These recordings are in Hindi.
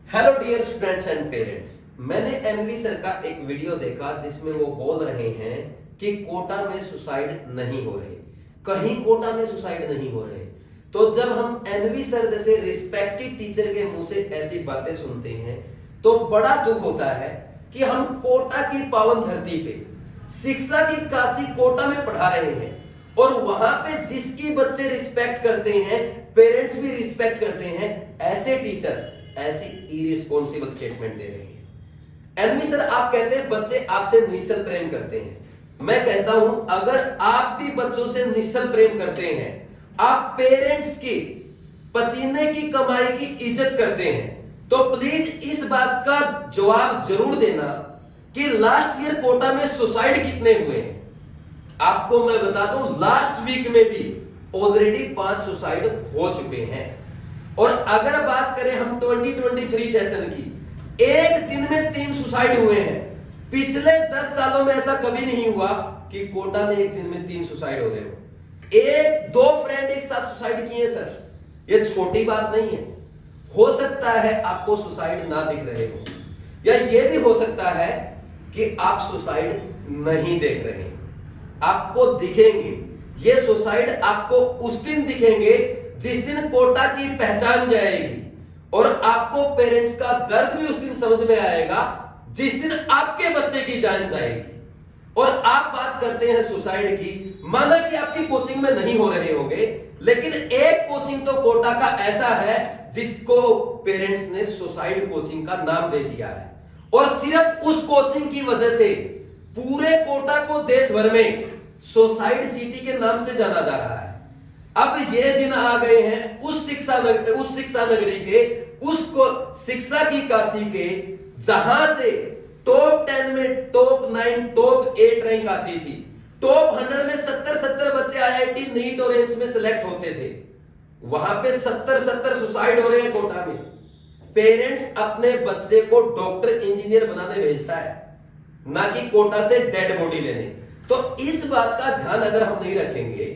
Hello dear students and parents. मैंने एनवी सर का एक वीडियो देखा जिसमें वो बोल रहे हैं कि कोटा में सुसाइड नहीं हो रहे, कहीं कोटा में सुसाइड नहीं हो रहे। तो जब हम एनवी सर जैसे रिस्पेक्टेड टीचर के मुंह से ऐसी बातें सुनते हैं तो बड़ा दुख होता है कि हम कोटा की पावन धरती पे शिक्षा की काशी कोटा में पढ़ा रहे हैं और वहां पे जिसकी बच्चे रिस्पेक्ट करते हैं, पेरेंट्स भी रिस्पेक्ट करते हैं, ऐसे टीचर्स ऐसी इरिस्पॉन्सिबल स्टेटमेंट दे रहे हैं। एनवी सर, आप कहते हैं बच्चे आपसे निश्चल प्रेम करते हैं। मैं कहता हूं अगर आप भी बच्चों से निश्चल प्रेम करते हैं, आप पेरेंट्स की पसीने की कमाई की इज्जत करते हैं, तो प्लीज इस बात का जवाब जरूर देना कि लास्ट ईयर कोटा में सुसाइड कितने हुए हैं। आपको मैं बता दूं, लास्ट वीक में भी ऑलरेडी 5 सुसाइड हो चुके हैं। और अगर बात करें हम 2023 सेशन की, एक दिन में 3 सुसाइड हुए हैं। पिछले 10 सालों में ऐसा कभी नहीं हुआ कि कोटा में एक दिन में 3 सुसाइड हो रहे हो। एक दो फ्रेंड एक साथ सुसाइड किए सर, ये छोटी बात नहीं है। हो सकता है आपको सुसाइड ना दिख रहे हो, या ये भी हो सकता है कि आप सुसाइड नहीं देख रहे हैं। आपको दिखेंगे ये सुसाइड, आपको उस दिन दिखेंगे जिस दिन कोटा की पहचान जाएगी, और आपको पेरेंट्स का दर्द भी उस दिन समझ में आएगा जिस दिन आपके बच्चे की जान जाएगी। और आप बात करते हैं सुसाइड की, माना कि आपकी कोचिंग में नहीं हो रहे होंगे, लेकिन एक कोचिंग तो कोटा का ऐसा है जिसको पेरेंट्स ने सुसाइड कोचिंग का नाम दे दिया है, और सिर्फ उस कोचिंग की वजह से पूरे कोटा को देश भर में सुसाइड सिटी के नाम से जाना जा रहा है। अब ये दिन आ गए हैं उस शिक्षा नगरी के, उसको शिक्षा की काशी के, जहां से टॉप 10 में टॉप 9 टॉप 8 रैंक आती थी। टॉप 100 में 70 बच्चे आईआईटी नीट और एम्स में सिलेक्ट होते थे। वहां पे 70 सुसाइड हो रहे हैं कोटा में। पेरेंट्स अपने बच्चे को डॉक्टर इंजीनियर बनाने भेजता है, ना कि कोटा से डेड बॉडी लेने। तो इस बात का ध्यान अगर हम नहीं रखेंगे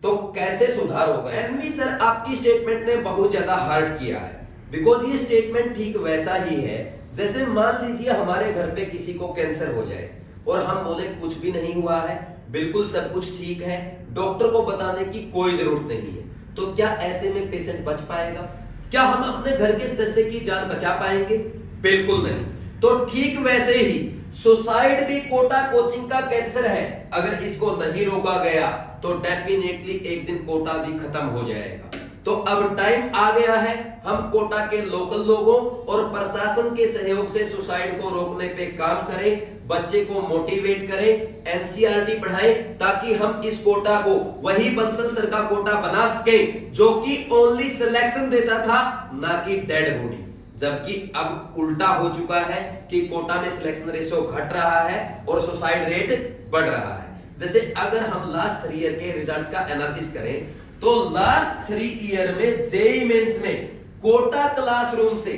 तो कैसे सुधार होगा। एनवी सर, आपकी स्टेटमेंट ने बहुत ज्यादा हर्ट किया है, बिकॉज ये स्टेटमेंट ठीक वैसा ही है जैसे मान लीजिए हमारे घर पे किसी को कैंसर हो जाए और हम बोले कुछ भी नहीं हुआ है, बिल्कुल सब कुछ ठीक है, डॉक्टर को बताने की कोई जरूरत नहीं है। तो क्या ऐसे में पेशेंट बच पाएगा? क्या हम अपने घर के सदस्य की जान बचा पाएंगे? बिल्कुल नहीं। तो ठीक वैसे ही सुसाइड भी कोटा कोचिंग का कैंसर है। अगर इसको नहीं रोका गया तो डेफिनेटली एक दिन कोटा भी खत्म हो जाएगा। तो अब टाइम आ गया है हम कोटा के लोकल लोगों और प्रशासन के सहयोग से सुसाइड को रोकने पे काम करें, बच्चे को मोटिवेट करें, एनसीईआरटी पढ़ाएं, ताकि हम इस कोटा को वही बंसल सर का कोटा बना सके जो कि ओनली सिलेक्शन देता था, ना कि डेड बॉडी। जबकि अब उल्टा हो चुका है कि कोटा में सिलेक्शन रेशियो घट रहा है और सुसाइड रेट बढ़ रहा है। जैसे अगर हम लास्ट 3 ईयर के रिजल्ट का एनालिसिस करें तो लास्ट 3 ईयर में जेईई मेंस में कोटा क्लासरूम से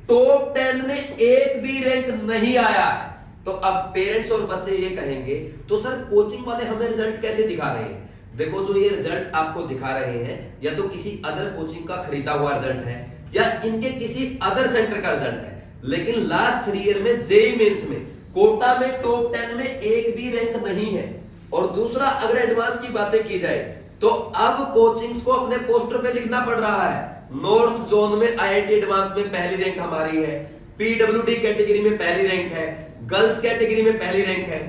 टॉप 10 में एक भी रैंक नहीं आया है। तो अब पेरेंट्स और बच्चे ये कहेंगे तो सर कोचिंग वाले हमें रिजल्ट कैसे दिखा रहे हैं? देखो, जो ये रिजल्ट आपको दिखा रहे हैं या तो किसी अदर कोचिंग का खरीदा हुआ रिजल्ट है या इनके किसी अदर सेंटर का रिजल्ट है, लेकिन लास्ट 3 ईयर में जेईई मेंस में कोटा में टॉप 10 में एक भी रैंक नहीं है। और दूसरा, अगर एडवांस की बातें की जाए तो अब कोचिंग्स को अपने पोस्टर पे लिखना पड़ रहा है, नॉर्थ जोन में आईआईटी एडवांस में पहली रैंक हमारी है, पीडब्ल्यूडी कैटेगरी में पहली रैंक है, गर्ल्स कैटेगरी में पहली रैंक है।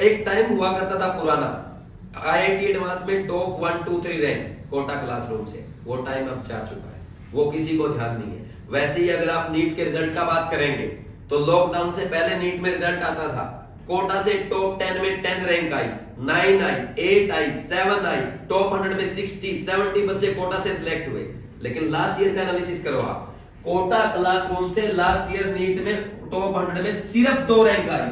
एक टाइम हुआ करता था पुराना, आईआईटी एडवांस में टॉप 1 2 3 रैंक कोटा क्लासरूम से, वो टाइम अब जा चुका है, वो किसी को ध्यान नहीं है। वैसे ही अगर आप नीट के रिजल्ट का बात करेंगे तो लॉकडाउन से पहले नीट में रिजल्ट आता था, कोटा से टॉप 10 में 10 रैंक आई, 9 आई, 8 आई, 7 आई, टॉप 100 में 60 70 बच्चे कोटा से सिलेक्ट हुए। लेकिन लास्ट ईयर का एनालिसिस करो आप, कोटा क्लासरूम से लास्ट ईयर नीट में टॉप 100 में सिर्फ 2 रैंक आई।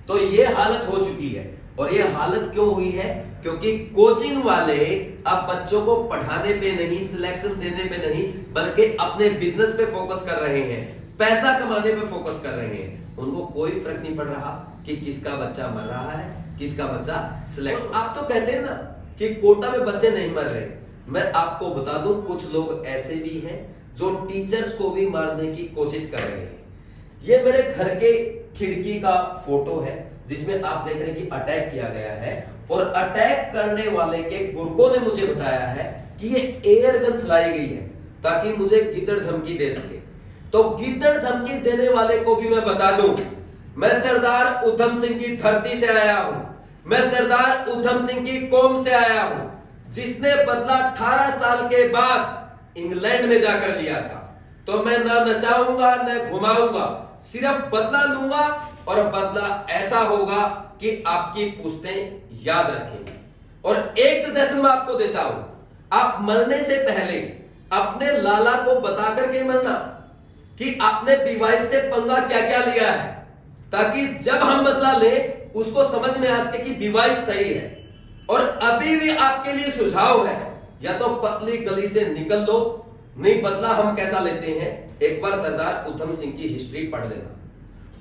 तो ये हालत हो चुकी है। और ये हालत क्यों हुई है? क्योंकि कोचिंग वाले अब बच्चों को पढ़ाने पे नहीं, सिलेक्शन देने पे नहीं, बल्कि अपने बिजनेस पे फोकस कर रहे हैं, पैसा कमाने पे फोकस कर रहे हैं। उनको कोई फर्क नहीं पड़ रहा कि किसका बच्चा मर रहा है, किसका बच्चा सिलेक्ट। आप तो कहते हैं ना कि कोटा में बच्चे नहीं मर रहे। मैं आपको बता दूं, कुछ लोग ऐसे भी हैं जो टीचर्स को भी मारने की कोशिश कर रहे हैं। ये मेरे घर के खिड़की का फोटो है जिसमें आप देख रहे हैं कि अटैक किया गया है, और अटैक करने वाले के गुर्गों ने मुझे बताया है कि ये एयर गन चलाई गई है ताकि मुझे गिद्दड़ धमकी दे सके। तो गिद्दड़ धमकी देने वाले को भी मैं बता दूं, मैं सरदार उधम सिंह की धरती से आया हूं, मैं सरदार उधम सिंह की कौम से आया हूं, जिसने बदला 18 साल के बाद इंग्लैंड में जाकर लिया था। तो मैं ना नचाऊंगा न घुमाऊंगा, सिर्फ बदला लूंगा, और बदला ऐसा होगा कि आपकी पुश्तें याद रखेंगी। और एक सजेशन मैं आपको देता हूं, आप मरने से पहले अपने लाला को बता करके मरना कि आपने बीवाइल से पंगा क्या क्या लिया है, ताकि जब हम बदला ले उसको समझ में आ सके कि बीवाइल सही है। और अभी भी आपके लिए सुझाव है, या तो पतली गली से निकल लो, नहीं बदला हम कैसा लेते हैं, एक बार सरदार उधम सिंह की हिस्ट्री पढ़ लेना।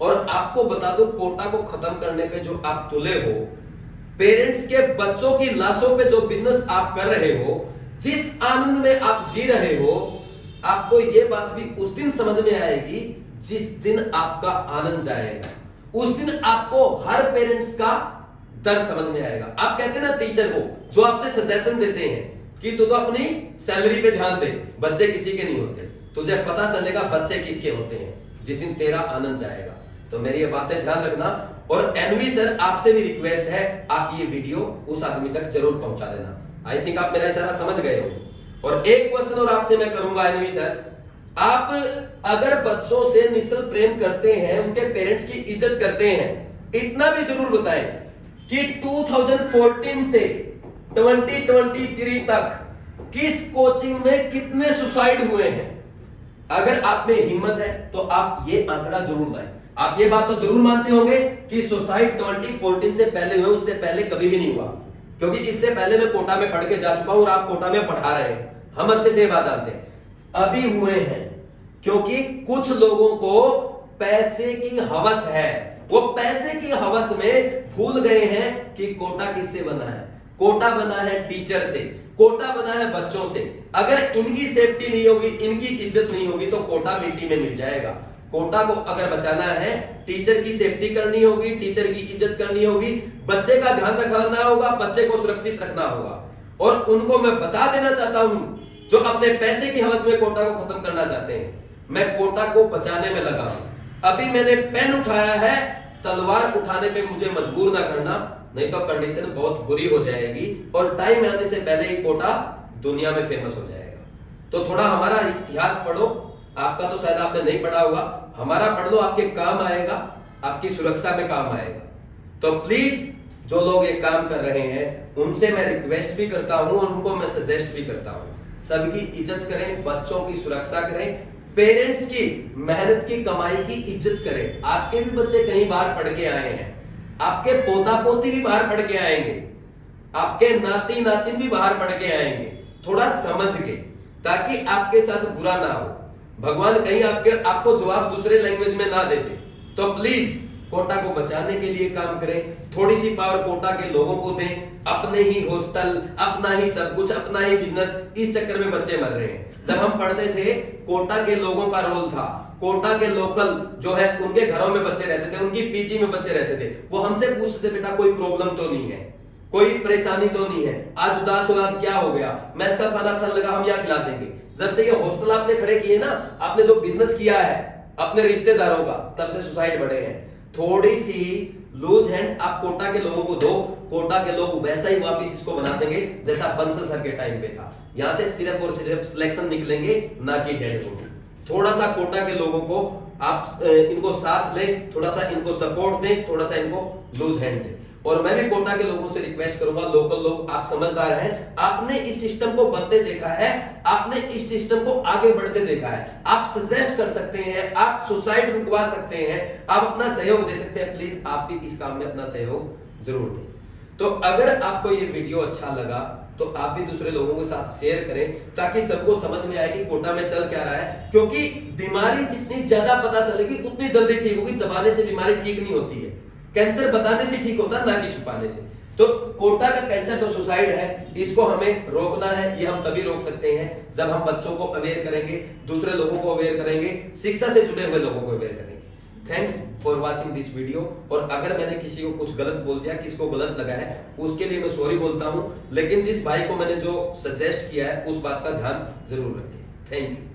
और आपको बता दो, कोटा को खत्म करने पे जो आप तुले हो, पेरेंट्स के बच्चों की लाशों पे जो बिजनेस आप कर रहे हो, जिस आनंद में आप जी रहे हो, आपको यह बात भी उस दिन समझ में आएगी जिस दिन आपका आनंद जाएगा। उस दिन आपको हर पेरेंट्स का दर्द समझ में आएगा। आप कहते हैं ना टीचर को जो आपसे सजेशन देते हैं कि तू तो अपनी सैलरी पे ध्यान दे, बच्चे किसी के नहीं होते, तुझे पता चलेगा बच्चे किसके होते हैं जिस दिन तेरा आनंद जाएगा। तो मेरी ये बातें ध्यान रखना। और एनवी सर, आपसे भी रिक्वेस्ट है, आप ये वीडियो उस आदमी तक जरूर पहुंचा देना। आई थिंक आप मेरा इशारा समझ गए होंगे। और एक क्वेश्चन और आपसे मैं करूंगा एनवी सर, आप अगर बच्चों से निश्चल प्रेम करते हैं, उनके पेरेंट्स की इज्जत करते हैं, इतना भी जरूर बताएं कि 2014 से 2023 तक किस कोचिंग में कितने सुसाइड हुए हैं। अगर आप में हिम्मत है तो आप ये आंकड़ा जरूर लाएं। आप ये बात तो जरूर मानते होंगे कि सुसाइड 2014 से पहले हुए, उससे पहले कभी भी नहीं हुआ, क्योंकि इससे पहले मैं कोटा में पढ़ के जा चुका हूं और आप कोटा में पढ़ा रहे हैं, हम अच्छे से ये बात जानते हैं। अभी हुए हैं क्योंकि कुछ लोगों को पैसे की हवस है, वो पैसे की हवस में भूल गए हैं कि कोटा किससे बना है। कोटा बना है टीचर से, कोटा बना है बच्चों से। अगर इनकी सेफ्टी नहीं होगी, इनकी इज्जत नहीं होगी, तो कोटा मिट्टी में मिल जाएगा। कोटा को अगर बचाना है, टीचर की सेफ्टी करनी होगी, टीचर की इज्जत करनी होगी, बच्चे का ध्यान रखना होगा, बच्चे को सुरक्षित रखना होगा। और उनको मैं बता देना चाहता हूं जो अपने पैसे की हवस में कोटा को खत्म करना चाहते हैं, मैं कोटा को बचाने में लगा हूं। अभी मैंने पेन उठाया है, तलवार उठाने पे मुझे मजबूर ना करना, नहीं तो कंडीशन बहुत बुरी हो जाएगी और टाइम आने से पहले ही कोटा दुनिया में फेमस हो जाएगा। तो थोड़ा हमारा इतिहास पढ़ो, आपका तो शायद आपने नहीं पढ़ा होगा, हमारा पढ़ लो, आपके काम आएगा, आपकी सुरक्षा में काम आएगा। तो प्लीज जो लोग ये काम कर रहे हैं उनसे मैं रिक्वेस्ट भी करता हूं और उनको मैं सजेस्ट भी करता हूं, सबकी इज्जत करें, बच्चों की सुरक्षा करें, पेरेंट्स की मेहनत की कमाई की इज्जत करें। आपके भी बच्चे कहीं बाहर पढ़ के आए हैं, आपके पोता पोती भी बाहर पढ़ के आएंगे, आपके नाती नातिन भी बाहर पढ़ के आएंगे, थोड़ा समझ के, ताकि आपके साथ बुरा ना हो, भगवान कहीं आपको जवाब दूसरे लैंग्वेज में ना दे दे। तो प्लीज कोटा को बचाने के लिए काम करें, थोड़ी सी पावर कोटा के लोगों को दें, अपने ही हॉस्टल, अपना ही सब कुछ, अपना ही बिजनेस, इस चक्कर में बच्चे मर रहे हैं। जब हम पढ़ते थे, कोटा के लोगों का रोल था, कोटा के लोकल जो है उनके घरों में बच्चे रहते थे, उनकी पीजी में बच्चे रहते थे, वो हमसे पूछते थे बेटा कोई प्रॉब्लम तो नहीं है, कोई परेशानी तो नहीं है, आज उदास हो, आज क्या हो गया, मैस का खाना अच्छा लगा, हम यहाँ खिला देंगे। जब से ये हॉस्टल आपने खड़े किए ना, आपने जो बिजनेस किया है अपने रिश्तेदारों का, तब से सुसाइड बढ़े हैं। थोड़ी सी लूज हैंड आप कोटा के लोगों को दो, कोटा के लोग वैसा ही वापस इसको बना देंगे जैसा बंसल सर के टाइम पे था। यहां से सिर्फ और सिर्फ सिलेक्शन निकलेंगे, ना कि डेड बॉडी। थोड़ा सा कोटा के लोगों को आप इनको साथ लें, थोड़ा सा इनको सपोर्ट दें, थोड़ा सा इनको लूज हैंड दें। और मैं भी कोटा के लोगों से रिक्वेस्ट करूंगा, लोकल लोग, आप समझदार हैं, आपने इस सिस्टम को बनते देखा है, आपने इस सिस्टम को आगे बढ़ते देखा है, आप सजेस्ट कर सकते हैं, आप सुसाइड रुकवा सकते हैं, आप अपना सहयोग दे सकते हैं। प्लीज आप भी इस काम में अपना सहयोग जरूर दें। तो अगर आपको ये वीडियो अच्छा लगा तो आप भी दूसरे लोगों के साथ शेयर करें, ताकि सबको समझ में आए कि कोटा में चल क्या रहा है। क्योंकि बीमारी जितनी ज्यादा पता चलेगी उतनी जल्दी ठीक होगी, दबाने से बीमारी ठीक नहीं होती है, कैंसर बताने से ठीक होता है, ना कि छुपाने से। तो कोटा का कैंसर जो सुसाइड है, इसको हमें रोकना है। ये हम तभी रोक सकते हैं जब हम बच्चों को अवेयर करेंगे, दूसरे लोगों को अवेयर करेंगे, शिक्षा से जुड़े हुए लोगों को अवेयर करेंगे। Thanks for watching this video. और अगर मैंने किसी को कुछ गलत बोल दिया, किसको गलत लगा है, उसके लिए मैं सॉरी बोलता हूं, लेकिन जिस भाई को मैंने जो सजेस्ट किया है उस बात का ध्यान जरूर रखें। Thank you.